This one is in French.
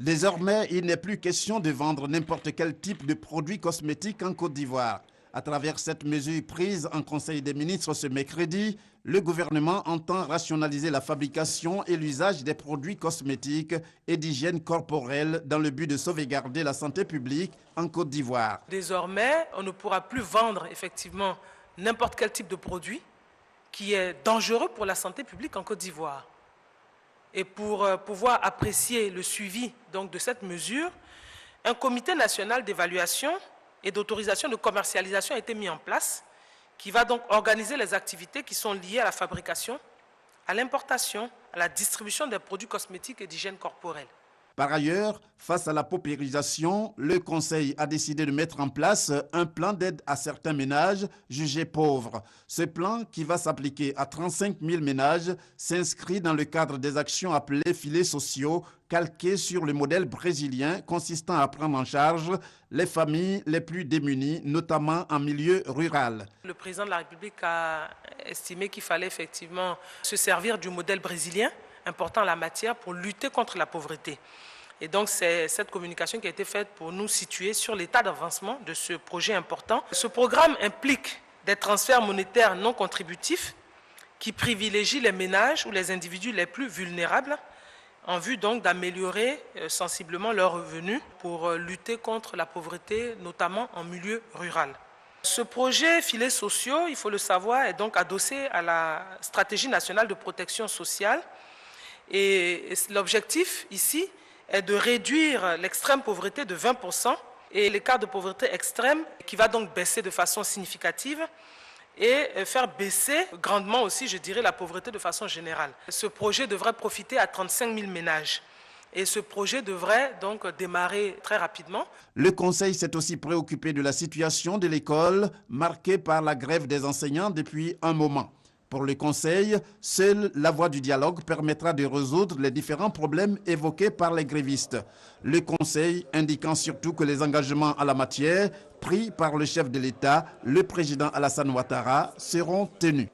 Désormais, il n'est plus question de vendre n'importe quel type de produit cosmétique en Côte d'Ivoire. À travers cette mesure prise en Conseil des ministres ce mercredi, le gouvernement entend rationaliser la fabrication et l'usage des produits cosmétiques et d'hygiène corporelle dans le but de sauvegarder la santé publique en Côte d'Ivoire. Désormais, on ne pourra plus vendre effectivement n'importe quel type de produit qui est dangereux pour la santé publique en Côte d'Ivoire. Et pour pouvoir apprécier le suivi donc, de cette mesure, un comité national d'évaluation et d'autorisation de commercialisation a été mis en place, qui va donc organiser les activités qui sont liées à la fabrication, à l'importation, à la distribution des produits cosmétiques et d'hygiène corporelle. Par ailleurs, face à la paupérisation, le Conseil a décidé de mettre en place un plan d'aide à certains ménages jugés pauvres. Ce plan, qui va s'appliquer à 35 000 ménages, s'inscrit dans le cadre des actions appelées filets sociaux, calqués sur le modèle brésilien consistant à prendre en charge les familles les plus démunies, notamment en milieu rural. Le président de la République a estimé qu'il fallait effectivement se servir du modèle brésilien, important en la matière, pour lutter contre la pauvreté. Et donc c'est cette communication qui a été faite pour nous situer sur l'état d'avancement de ce projet important. Ce programme implique des transferts monétaires non contributifs qui privilégient les ménages ou les individus les plus vulnérables en vue donc d'améliorer sensiblement leurs revenus pour lutter contre la pauvreté, notamment en milieu rural. Ce projet filets sociaux, il faut le savoir, est donc adossé à la stratégie nationale de protection sociale. Et l'objectif ici est de réduire l'extrême pauvreté de 20% et l'écart de pauvreté extrême qui va donc baisser de façon significative et faire baisser grandement aussi, je dirais, la pauvreté de façon générale. Ce projet devrait profiter à 35 000 ménages. Et ce projet devrait donc démarrer très rapidement. Le Conseil s'est aussi préoccupé de la situation de l'école marquée par la grève des enseignants depuis un moment. Pour le Conseil, seule la voie du dialogue permettra de résoudre les différents problèmes évoqués par les grévistes. Le Conseil indiquant surtout que les engagements en la matière pris par le chef de l'État, le président Alassane Ouattara, seront tenus.